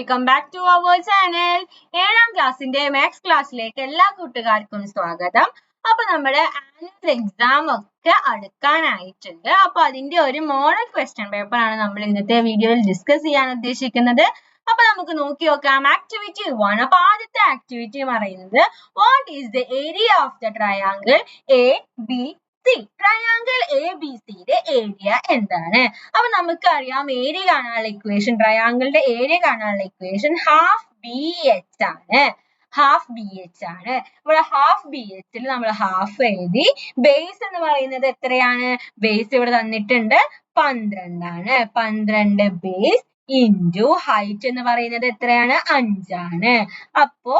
Welcome back to our channel. 7ാം ക്ലാസ്സിന്റെ maths ക്ലാസ്സിലേക്ക് എല്ലാ കൂട്ടുകാർക്കും സ്വാഗതം. അപ്പൊ നമ്മുടെ ആനുവൽ എക്സാം ഒക്കെ അടുക്കാനായിട്ടുണ്ട്. അപ്പൊ അതിന്റെ ഒരു മോഡൽ ക്വസ്റ്റ്യൻ പേപ്പർ ആണ് നമ്മൾ ഇന്നത്തെ വീഡിയോയിൽ ഡിസ്കസ് ചെയ്യാൻ ഉദ്ദേശിക്കുന്നത്. അപ്പൊ നമുക്ക് നോക്കി നോക്കാം. ആക്ടിവിറ്റി 1. അപ്പൊ ആദ്യത്തെ ആക്ടിവിറ്റി പറയുന്നത് what is the area of the triangle A B C. Triangle A B സിയുടെ ഏരിയ എന്താണ്? അപ്പൊ നമുക്കറിയാം ഏരിയ കാണാനുള്ള ഇക്വേഷൻ, ട്രയാങ്കിളിന്റെ ഏരിയ കാണാനുള്ള ഇക്വേഷൻ ഹാഫ് ബി എച്ച് ആണ്. ഹാഫ് ബി എച്ച് ആണ്. ഇവിടെ ഹാഫ് ബി എച്ചിൽ നമ്മൾ ഹാഫ് എഴുതി. ബേസ് എന്ന് പറയുന്നത് എത്രയാണ്? ബേസ് ഇവിടെ തന്നിട്ടുണ്ട് 12 ആണ്. 12 ബേസ് ഇൻറ്റു ഹൈറ്റ് എന്ന് പറയുന്നത് എത്രയാണ്? 5 ആണ്. അപ്പോ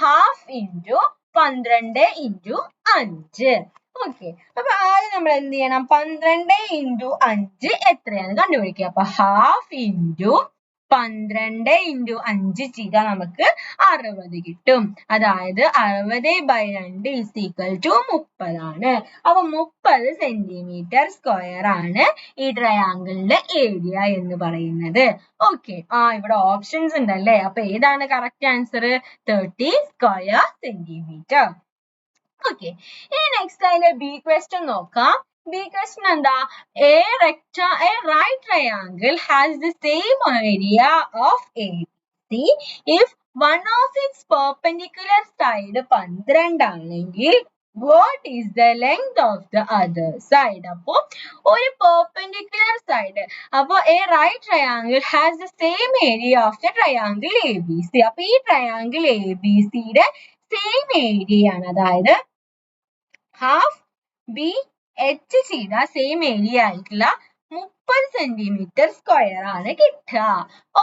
ഹാഫ് ഇൻറ്റു 12 ഇൻറ്റു 5. ഓക്കെ, അപ്പൊ ആദ്യം നമ്മൾ എന്ത് ചെയ്യണം? 12 ഇൻറ്റു 5 എത്രയാണ് കണ്ടുപിടിക്കുക. അപ്പൊ ഹാഫ് ഇൻറ്റു 12 ഇൻറ്റു 5 ചെയ്താൽ നമുക്ക് 60 കിട്ടും. അതായത് 60/2 ഈസ് ഈക്വൽ ടു 30 ആണ്. അപ്പൊ 30 സെന്റിമീറ്റർ സ്ക്വയർ ആണ് ഈ ട്രയാങ്കിളിന്റെ ഏരിയ എന്ന് പറയുന്നത്. ഓക്കെ, ഇവിടെ ഓപ്ഷൻസ് ഉണ്ടല്ലേ. അപ്പൊ ഏതാണ് correct answer? 30 square centimetre. Okay, ഇനി നെക്സ്റ്റ് അതിന്റെ ബി ക്വസ്റ്റ്യൻ നോക്കാം. ബി ക്വസ്റ്റ്യൻ എന്താ? A right triangle has the same area of ABC if one of its perpendicular side 12 ആണെങ്കിൽ what is the length of the other side? അപ്പോ ഒരു perpendicular side, അപ്പോ a right triangle has the same area of the triangle ABC. അപ്പൊ ഈ triangle ABC യുടെ same area ആണ്. അതായത് half B H ചെയ്ത സെയിം ഏരിയ ആയിട്ടുള്ള 30 സെന്റിമീറ്റർ സ്ക്വയർ ആണ് കിട്ടുക.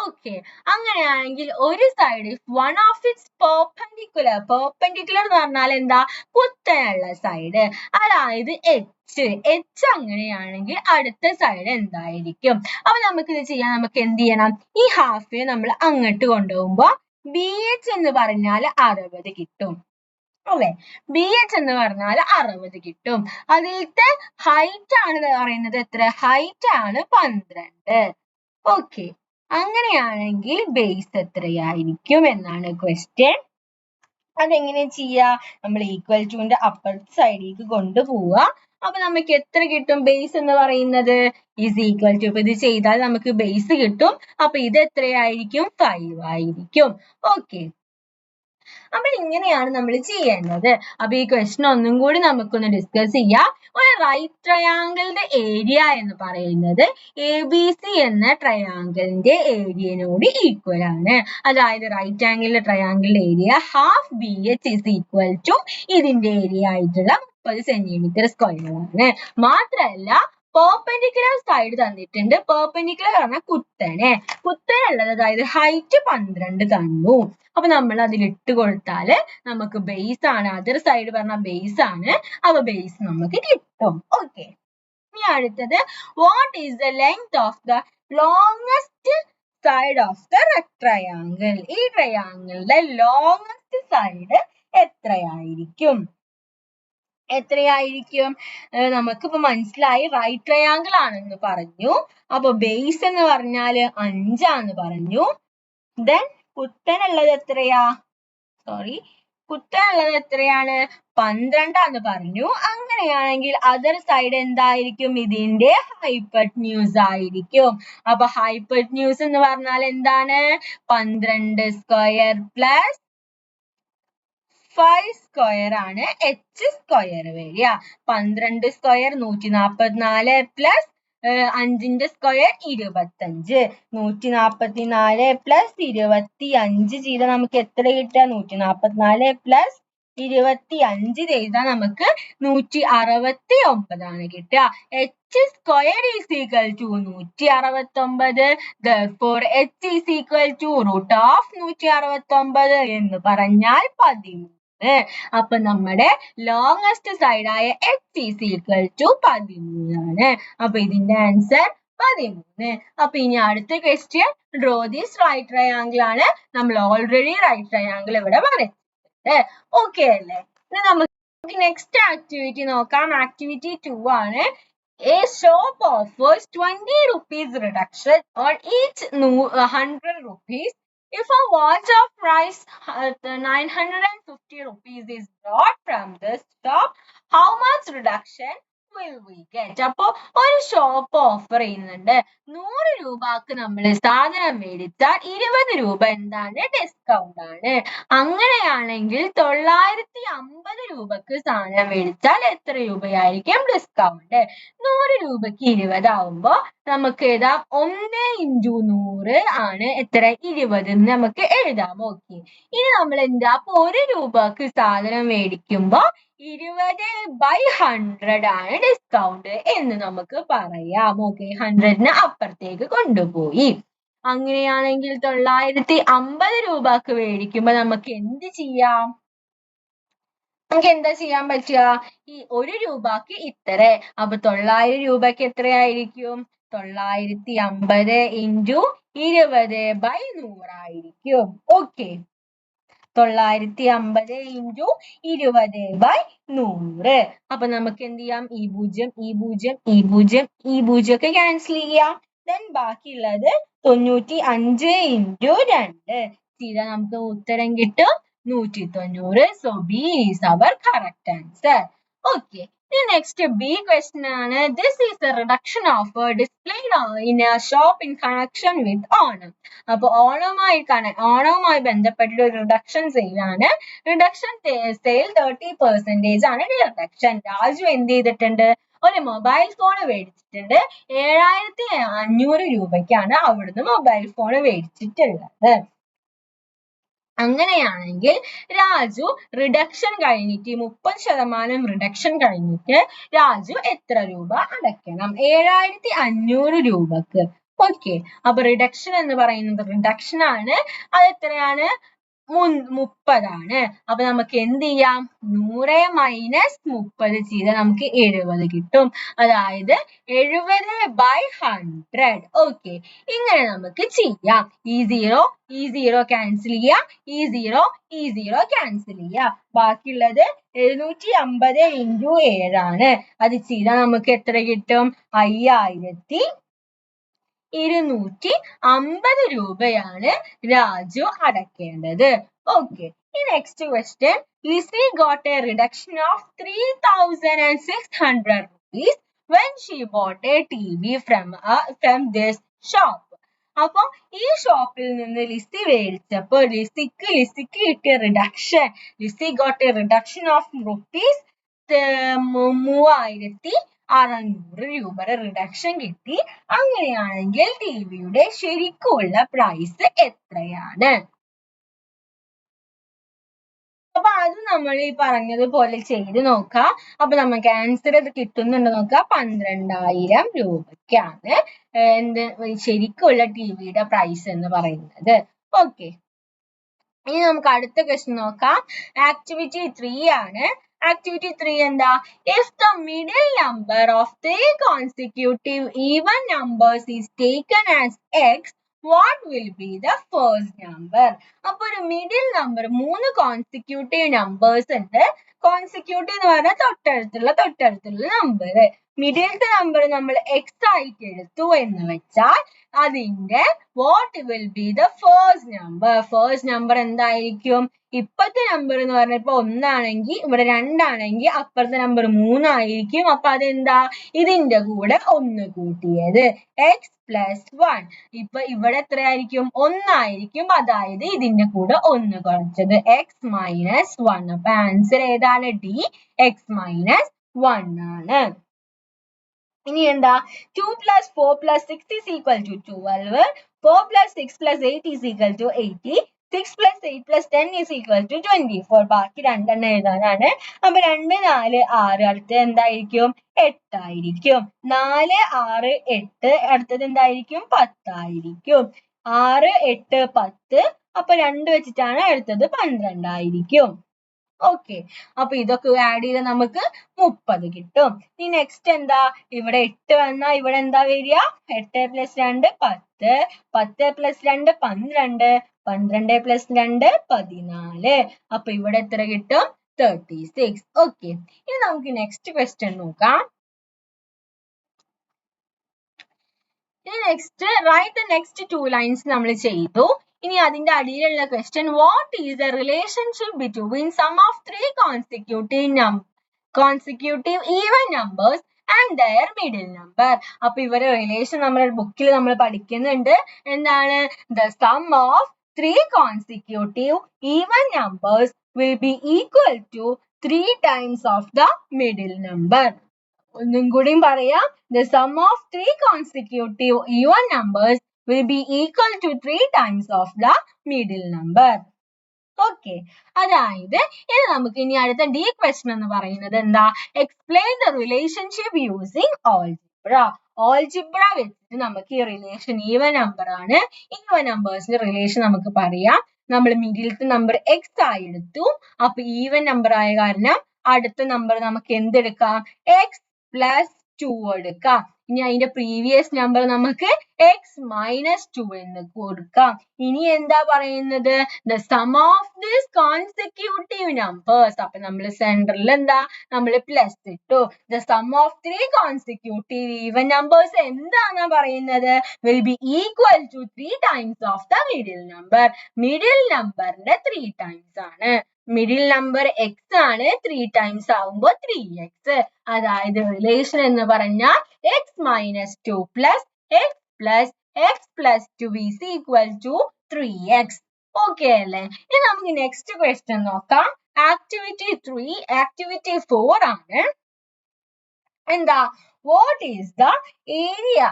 ഓക്കെ, അങ്ങനെയാണെങ്കിൽ ഒരു side one of its perpendicular എന്ന് പറഞ്ഞാൽ എന്താ? കുത്തനുള്ള സൈഡ്, അതായത് എച്ച് അങ്ങനെയാണെങ്കിൽ അടുത്ത സൈഡ് എന്തായിരിക്കും? അപ്പൊ നമുക്ക് ഇത് ചെയ്യാൻ നമുക്ക് എന്ത് ചെയ്യണം? ഈ ഹാഫിനെ നമ്മൾ അങ്ങോട്ട് കൊണ്ടുപോകുമ്പോ ബി എച്ച് എന്ന് പറഞ്ഞാൽ 60 കിട്ടും അല്ലെ? ബി എച്ച് എന്ന് പറഞ്ഞാൽ 60 കിട്ടും. അതിലത്തെ ഹൈറ്റ് ആണ് പറയുന്നത് എത്ര? ഹൈറ്റ് ആണ് 12. ഓക്കെ, അങ്ങനെയാണെങ്കിൽ ബേസ് എത്രയായിരിക്കും എന്നാണ് ക്വസ്റ്റ്യൻ. അതെങ്ങനെ ചെയ്യാ? നമ്മൾ ഈക്വൽ ടുന്റെ അപ്പർ സൈഡിലേക്ക് കൊണ്ടുപോവുക. അപ്പൊ നമുക്ക് എത്ര കിട്ടും? ബേസ് എന്ന് പറയുന്നത് ഈസ് ഈക്വൽ ടു, ഇത് ചെയ്താൽ നമുക്ക് ബേസ് കിട്ടും. അപ്പൊ ഇത് എത്രയായിരിക്കും? 5 ആയിരിക്കും. ഓക്കെ, അപ്പൊ ഇങ്ങനെയാണ് നമ്മൾ ചെയ്യേണ്ടത്. അപ്പൊ ഈ ക്വസ്റ്റ്യൻ ഒന്നും കൂടി നമുക്കൊന്ന് ഡിസ്കസ് ചെയ്യാം. ഒരു റൈറ്റ് ട്രയാങ്കിളിന്റെ ഏരിയ എന്ന് പറയുന്നത് ABC എന്ന ട്രയാങ്കിളിന്റെ ഏരിയനോട് ഈക്വൽ ആണ്. അതായത് റൈറ്റ് ആംഗിളിലെ ട്രയാങ്കിളിന്റെ area half B H is equal to ഇതിന്റെ ഏരിയ ആയിട്ടുള്ള 30 സെന്റിമീറ്റർ സ്ക്വയർ ആണ്. മാത്രമല്ല പെർപെൻഡിക്കുലർ സൈഡ് തന്നിട്ടുണ്ട്. പെർപെൻഡിക്കുലർ പറഞ്ഞാൽ കുത്തനുള്ളത്, അതായത് ഹൈറ്റ് 12 തന്നു. അപ്പൊ നമ്മൾ അതിൽ ഇട്ട് കൊടുത്താല് നമുക്ക് ബേസ് ആണ്, അതർ സൈഡ് പറഞ്ഞ ബേസ് ആണ്. അപ്പൊ ബേസ് നമുക്ക് കിട്ടും. ഓക്കെ, ഇനി അടുത്തത് what is the length of the longest side of the triangle. ഈ ട്രയാങ്കിളിന്റെ ലോങ്സ്റ്റ് സൈഡ് എത്രയായിരിക്കും? നമുക്കിപ്പോ മനസ്സിലായി റൈറ്റ് ട്രയാങ്കിൾ ആണെന്ന് പറഞ്ഞു. അപ്പൊ ബേസ് എന്ന് പറഞ്ഞാല് 5 പറഞ്ഞു. ദെൻ കുത്തനുള്ളത് എത്രയാ? കുത്തനുള്ളത് എത്രയാണ്? 12 പറഞ്ഞു. അങ്ങനെയാണെങ്കിൽ അതർ സൈഡ് എന്തായിരിക്കും? ഇതിന്റെ ഹൈപ്പറ്റ്ന്യൂസ് ആയിരിക്കും. അപ്പൊ ഹൈപ്പറ്റ്ന്യൂസ് എന്ന് പറഞ്ഞാൽ എന്താണ്? 12 സ്ക്വയർ പ്ലസ് 5 സ്ക്വയർ ആണ് എച്ച് സ്ക്വയർ വരിക. 12 സ്ക്വയർ 144 പ്ലസ് 5ന്റെ സ്ക്വയർ 25. 144 പ്ലസ് 25 ചെയ്താൽ നമുക്ക് എത്ര കിട്ടുക? 144 പ്ലസ് 25 ചെയ്താൽ നമുക്ക് 169 ആണ് കിട്ടുക. H square is equal to 169. therefore h is equal to root of 169 എന്ന് പറഞ്ഞാൽ 13. അപ്പൊ നമ്മുടെ ലോങ്സ്റ്റ് സൈഡ് ആയ എച്ച് ഈസ് ഈക്വൽ ടു 13 ആണ്. അപ്പൊ ഇതിന്റെ ആൻസർ 13. അപ്പൊ ഇനി അടുത്ത question draw this right triangle ആണ്. നമ്മൾ ഓൾറെഡി റൈറ്റ് ട്രയാങ്കിൾ ഇവിടെ വരച്ചിട്ടുണ്ട്. ഓക്കെ അല്ലേ? നമുക്ക് നെക്സ്റ്റ് ആക്ടിവിറ്റി നോക്കാം. ആക്ടിവിറ്റി 2 ആണ്. A shop offers 20 rupees reduction on each 100 rupees If a watch of price 950 rupees is bought from this shop, how much reduction will we get? അപ്പോൾ ഒരു shop offer ചെയ്യുന്നുണ്ട് 100 രൂപക്ക് നമ്മൾ സാധനം മേടിച്ചാൽ 20 രൂപ എന്താണ് ഡിസ്കൗണ്ട് ആണ്. അങ്ങനെയാണെങ്കിൽ 950 രൂപക്ക് സാധനം മേടിച്ചാൽ എത്ര രൂപയായിരിക്കും ഡിസ്കൗണ്ട്? 100 രൂപക്ക് 20 ആവുമ്പോ നമുക്ക് എഴുതാം 1 × 100 ആണ് എത്ര 20 എന്ന് നമുക്ക് എഴുതാം. ഓക്കെ, ഇനി നമ്മൾ എന്താ അപ്പൊ 1 രൂപക്ക് സാധനം മേടിക്കുമ്പോ 20/100 ആണ് ഡിസ്കൗണ്ട് എന്ന് നമുക്ക് പറയാം. ഓക്കെ, 100നെ അപ്പുറത്തേക്ക് കൊണ്ടുപോയി. അങ്ങനെയാണെങ്കിൽ 950 രൂപക്ക് മേടിക്കുമ്പോ നമുക്ക് എന്ത് ചെയ്യാം? നമുക്ക് എന്താ ചെയ്യാൻ പറ്റുക? ഈ 1 രൂപക്ക് ഇത്ര, അപ്പൊ 900 രൂപക്ക് എത്രയായിരിക്കും? 950 × 20/100 ആയിരിക്കും. ഓക്കെ, 950 × 20/100. അപ്പൊ നമുക്ക് എന്ത് ചെയ്യാം? ഈ 0 ഈ 0 ഈ 0 ഈ 0 ഒക്കെ ക്യാൻസൽ ചെയ്യാം. ദെൻ ബാക്കിയുള്ളത് 95 × 2 ചെയ്താൽ നമുക്ക് ഉത്തരം കിട്ടും 190. So B is our correct answer. Okay. The next B question ആണ്. This is the reduction offer displayed in a shop in connection with Onam. അപ്പോൾ ഓണവുമായി ബന്ധപ്പെട്ടിട്ട് ഒരു റിഡക്ഷൻ സെയിൽ ആണ്. റിഡക്ഷൻ സെയിൽ 30% ആണ് റിഡക്ഷൻ. രാജു എന്ത് ചെയ്തിട്ടുണ്ട്? ഒരു മൊബൈൽ ഫോൺ മേടിച്ചിട്ടുണ്ട്. 7500 രൂപയ്ക്കാണ് അവിടുന്ന് മൊബൈൽ ഫോൺ മേടിച്ചിട്ടുള്ളത്. അങ്ങനെയാണെങ്കിൽ രാജു റിഡക്ഷൻ കഴിഞ്ഞിട്ട് 30% റിഡക്ഷൻ കഴിഞ്ഞിട്ട് രാജു എത്ര രൂപ അടയ്ക്കണം? 7500 രൂപക്ക്. ഓക്കെ, അപ്പൊ റിഡക്ഷൻ എന്ന് പറയുന്നത് റിഡക്ഷൻ ആണ്. അത് എത്രയാണ്? 30 ആണ്. അപ്പൊ നമുക്ക് എന്ത് ചെയ്യാം? 100 - 30 ചെയ്താൽ നമുക്ക് 70 കിട്ടും. അതായത് 70/100. ഓക്കെ, ഇങ്ങനെ നമുക്ക് ചെയ്യാം. ഈ 0 ക്യാൻസൽ ചെയ്യാം, ഈ 0 ക്യാൻസൽ ചെയ്യാം. ബാക്കിയുള്ളത് 750 × 7 ആണ്. അത് ചെയ്താൽ നമുക്ക് എത്ര കിട്ടും? 5250 രൂപയാണ് രാജു അടയ്ക്കേണ്ടത്. ഓക്കെ, ഈ next question. Lissy got a reduction of 3600 rupees when she bought a TV from this shop. അപ്പൊ ഈ ഷോപ്പിൽ നിന്ന് ലിസി മേടിച്ചപ്പോൾ ലിസിക്ക് കിട്ടിയ reduction, Lissy got a reduction of rupees 3600 രൂപയുടെ റിഡക്ഷൻ കിട്ടി. അങ്ങനെയാണെങ്കിൽ ടിവിയുടെ ശരിക്കുള്ള പ്രൈസ് എത്രയാണ്? അപ്പൊ അത് നമ്മൾ ഈ പറഞ്ഞതുപോലെ ചെയ്ത് നോക്കാം. അപ്പൊ നമുക്ക് ആൻസർ കിട്ടുന്നുണ്ട് നോക്കാം. 12000 രൂപയ്ക്കാണ് എന്ത് ശരിക്കുള്ള ടിവിയുടെ പ്രൈസ് എന്ന് പറയുന്നത്. ഓക്കെ, ഇനി നമുക്ക് അടുത്ത ക്വസ്റ്റ്യൻ നോക്കാം. ആക്ടിവിറ്റി 3 ആണ്. Activity 3 എന്താ? If the middle number of 3 consecutive even numbers is taken as x, what will be the first number? അപ്പൊ ഒരു മിഡിൽ നമ്പർ 3 കോൺസിക്യൂട്ടീവ് നമ്പേഴ്സ് ഉണ്ട്. കോൺസിക്യൂട്ടീവ് എന്ന് പറഞ്ഞാൽ തൊട്ടടുത്തുള്ള നമ്പർ. മിഡിലത്തെ നമ്പർ നമ്മൾ എക്സ് ആയിട്ട് എടുത്തു എന്ന് വെച്ചാൽ അതിന്റെ what will be the first number? First number എന്തായിരിക്കും? ഇപ്പത്തെ നമ്പർ എന്ന് പറഞ്ഞാൽ ഇപ്പൊ 1 ആണെങ്കിൽ ഇവിടെ 2 ആണെങ്കിൽ അപ്പുറത്തെ നമ്പർ 3 ആയിരിക്കും. അപ്പൊ അതെന്താ? ഇതിന്റെ കൂടെ 1 കൂട്ടിയത് x+1. ഇപ്പൊ ഇവിടെ എത്രയായിരിക്കും? 1 ആയിരിക്കും. അതായത് ഇതിന്റെ കൂടെ 1 കുറച്ചത് x-1. അപ്പൊ ആൻസർ ഏതാണ്? D, x-1 ആണ്. ഇനി എന്താ? 2 + 4 + 6 = 12. 4 + 6 + 8 = 80. 6 + 8 + 10 = 24. ബാക്കി 2 എണ്ണം എഴുതാനാണ്. അപ്പൊ 2, 4, 6 അടുത്തത് എന്തായിരിക്കും? 8 ആയിരിക്കും. 4, 6, 8 അടുത്തത് എന്തായിരിക്കും? 10 ആയിരിക്കും. 6, 8, 10 അപ്പൊ 2 വെച്ചിട്ടാണ് അടുത്തത് 12 ആയിരിക്കും. ഓക്കെ, അപ്പൊ ഇതൊക്കെ ആഡ് ചെയ്ത് നമുക്ക് 30 കിട്ടും. ഇനി നെക്സ്റ്റ് എന്താ? ഇവിടെ 8 വന്നാൽ ഇവിടെ എന്താ വരിക? 8 + 2 10, 10 + 2 12, 12 + 2 14. അപ്പൊ ഇവിടെ എത്ര കിട്ടും? 36. ഓക്കെ, ഇനി നമുക്ക് നെക്സ്റ്റ് ക്വസ്റ്റ്യൻ നോക്കാം. ഇനി next write the next 2 lines നമ്മൾ ചെയ്തു. ഇനി അതിന്റെ അടിയിലുള്ള question, what is the relationship between sum of 3 consecutive even numbers and their middle number. അപ്പൊ ഇവരെ റിലേഷൻ നമ്മുടെ ബുക്കിൽ നമ്മൾ പഠിക്കുന്നുണ്ട്. എന്താണ്? The sum of 3 consecutive even numbers will be equal to 3 times of the middle number. ഒന്നും കൂടി പറയാം. The sum of 3 consecutive even numbers will be equal to 3 times of the middle number. Okay. അതായത് ഇത് നമുക്ക് ഇനി അടുത്ത D question എന്ന് പറയുന്നത് എന്താ? Explain the relationship using algebra. Algebra വെച്ചിട്ട് നമുക്ക് ഈ റിലേഷൻ ഈവൻ നമ്പർ ആണ്. ഈവൻ നമ്പേഴ്സിന്റെ റിലേഷൻ നമുക്ക് പറയാം. നമ്മൾ മിഡിലത്തെ നമ്പർ x ആയി എടുത്തു. അപ്പൊ ഈവൻ നമ്പർ ആയ കാരണം അടുത്ത നമ്പർ നമുക്ക് എന്തെടുക്കാം? x plus 2 എടുക്കാം. ഇനി അതിന്റെ പ്രീവിയസ് നമ്പർ നമുക്ക് x minus 2 എന്ന് കൊടുക്കാം. ഇനി എന്താ പറയുന്നത്? The sum of these consecutive numbers. അപ്പൊ നമ്മൾ സെന്ററിൽ എന്താ? നമ്മൾ പ്ലസ് ഇട്ടു. The sum of 3 consecutive even numbers എന്താണെന്നാ പറയുന്നത്? Will be equal to 3 times of the middle number. Middle നമ്പറിന്റെ 3 times ആണ്. മിഡിൽ നമ്പർ x ആണ്. 3 times ആവുമ്പോൾ 3x. അതായത് റിലേഷൻ എന്ന് പറഞ്ഞാൽ x minus 2 plus x plus 2 is equal to 3x. Okay അല്ലേ? ഇനി നമുക്ക് നെക്സ്റ്റ് ക്വസ്റ്റ്യൻ നോക്കാം. ആക്ടിവിറ്റി 3, ആക്ടിവിറ്റി 4 ആണ്. എന്താ? What is the area?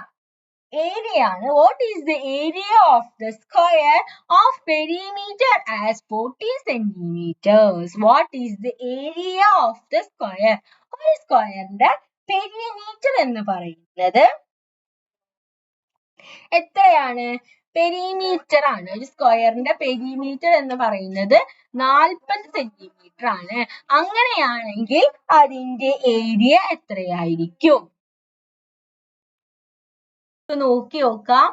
Area ആണ്. What is the area of the square of perimeter as 40 centimeters? What is the area of the square? ഒരു സ്ക്വയറിന്റെ perimeter എന്ന് പറയുന്നത് എത്രയാണ്? പെരിമീറ്റർ ആണ്. ഒരു സ്ക്വയറിന്റെ പെരിമീറ്റർ എന്ന് പറയുന്നത് 40 സെന്റിമീറ്റർ ആണ്. അങ്ങനെയാണെങ്കിൽ അതിന്റെ ഏരിയ എത്രയായിരിക്കും? നോക്കി നോക്കാം.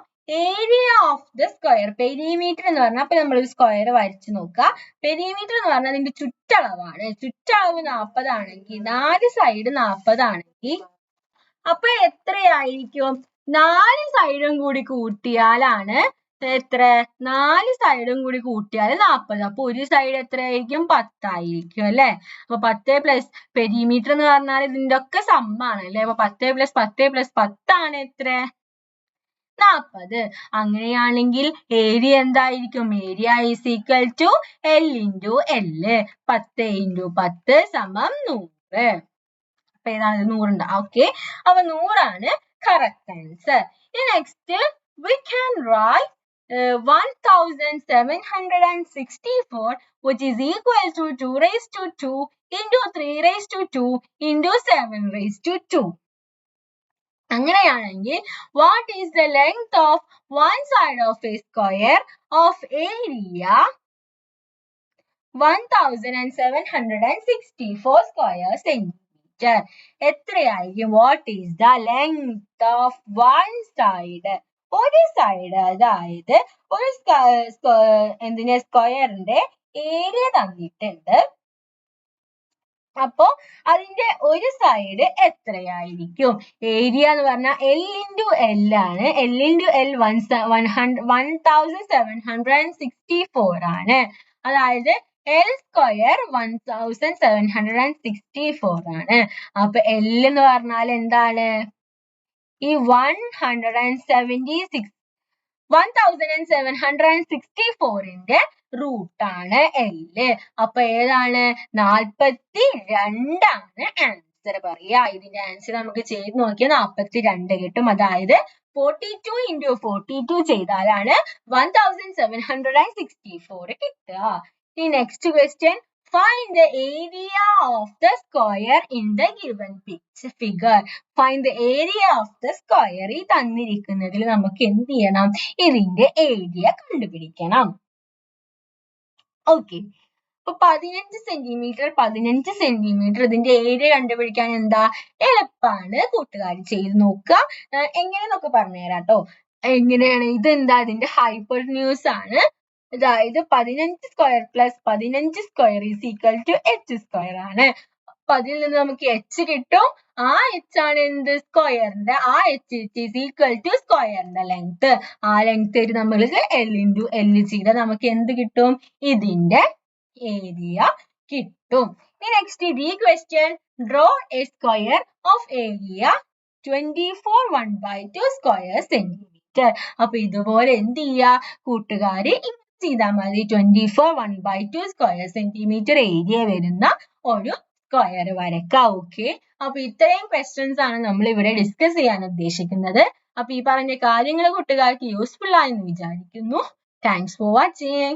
Area of the square, perimeter എന്ന് പറഞ്ഞാൽ അപ്പൊ നമ്മളൊരു സ്ക്വയർ വരച്ചു നോക്കാം. പെരിമീറ്റർ എന്ന് പറഞ്ഞാൽ അതിന്റെ ചുറ്റളവാണ്. ചുറ്റളവ് 40 ആണെങ്കിൽ 4 സൈഡ് 40 ആണെങ്കിൽ അപ്പൊ എത്രയായിരിക്കും? 4 സൈഡും കൂടി കൂട്ടിയാലാണ് എത്ര? 4 സൈഡും കൂടി കൂട്ടിയാൽ 40. അപ്പൊ ഒരു സൈഡ് എത്രയായിരിക്കും? 10 ആയിരിക്കും അല്ലെ? അപ്പൊ 10 പ്ലസ് പെരിമീറ്റർ എന്ന് പറഞ്ഞാൽ ഇതിന്റെ ഒക്കെ സമ്മാണ് അല്ലെ? അപ്പൊ 10 പ്ലസ് 10 പ്ലസ് 10 ആണ് എത്ര? 40. അങ്ങനെയാണെങ്കിൽ ഏരിയ എന്തായിരിക്കും? Area is equal to L into L. 10 into 10 സമം 100. അപ്പൊ ഏതാണ്? 100 ഉണ്ട്. ഓക്കെ, അപ്പൊ 100 ആണ് correct answer. Next we can write 1764 which is equal to 2 raised to 2 into 3 raised to 2 into 7 raised to 2. അങ്ങനെയാണെങ്കിൽ what is the length of one side of a square of area 1764 square centimeter? എത്രയായിരിക്കും? What is the length of one side? ഒരു side, അതായത് ഒരു എന്തിനെ സ്ക്വയറിന്റെ area തന്നിട്ടുണ്ട്. അപ്പൊ അതിന്റെ ഒരു സൈഡ് എത്രയായിരിക്കും? ഏരിയ എന്ന് പറഞ്ഞാൽ L into L ആണ്. L into L 1764 ആണ്. അതായത് L സ്ക്വയർ 1764 ആണ്. അപ്പൊ L എന്ന് പറഞ്ഞാൽ എന്താണ്? ഈ 1764ന്റെ റൂട്ട് ആണ് L. അപ്പൊ ഏതാണ്? 42 ആണ് ആൻസർ പറയാ. ഇതിന്റെ ആൻസർ നമുക്ക് ചെയ്ത് നോക്കിയാൽ 42 കിട്ടും. അതായത് 42 into 42 ചെയ്താലാണ് 1764 കിട്ടുക. ഈ next question, find the area of the square in the given figure. Find the area of the square. ഈ തന്നിരിക്കുന്നതിൽ നമുക്ക് എന്ത് ചെയ്യണം? ഇതിന്റെ ഏരിയ കണ്ടുപിടിക്കണം. ഓക്കെ, അപ്പൊ 15 സെന്റിമീറ്റർ ഇതിന്റെ ഏരിയ കണ്ടുപിടിക്കാൻ എന്താ? എളുപ്പമാണ് കൂട്ടുകാർ, ചെയ്ത് നോക്കുക. എങ്ങനെയെന്നൊക്കെ പറഞ്ഞുതരാം കേട്ടോ. എങ്ങനെയാണ്? ഇതെന്താ? ഇതിന്റെ ഹൈപ്പോട്ടന്യൂസ് ആണ്. അതായത് 15 square plus 15 square is equal to 8 square ആണ്. അപ്പൊ അതിൽ നിന്ന് നമുക്ക് h കിട്ടും. ആ h ആണ് എന്ത് സ്ക്വയറിന്റെ ആ h is equal to സ്ക്വയറിന്റെ ലെങ്ത്. ആ ലെങ്ത് ആയിട്ട് നമ്മൾക്ക് L into L ചെയ്താൽ നമുക്ക് എന്ത് കിട്ടും? ഇതിന്റെ ഏരിയ കിട്ടും. നെക്സ്റ്റ് ഈ question draw A square of area 24 1/2 square centimetre. അപ്പൊ ഇതുപോലെ എന്ത് ചെയ്യാ കൂട്ടുകാര് ചെയ്താൽ മതി. 24 1/2 സ്ക്വയർ സെന്റിമീറ്റർ ഏരിയ വരുന്ന ഒരു സ്ക്വയർ വരക്കാം. ഓക്കെ, അപ്പൊ ഇത്രയും ക്വസ്റ്റ്യൻസ് ആണ് നമ്മൾ ഇവിടെ ഡിസ്കസ് ചെയ്യാൻ ഉദ്ദേശിക്കുന്നത്. അപ്പൊ ഈ പറഞ്ഞ കാര്യങ്ങൾ കൂട്ടുകാർക്ക് യൂസ്ഫുൾ ആയെന്ന് വിചാരിക്കുന്നു. Thanks for watching.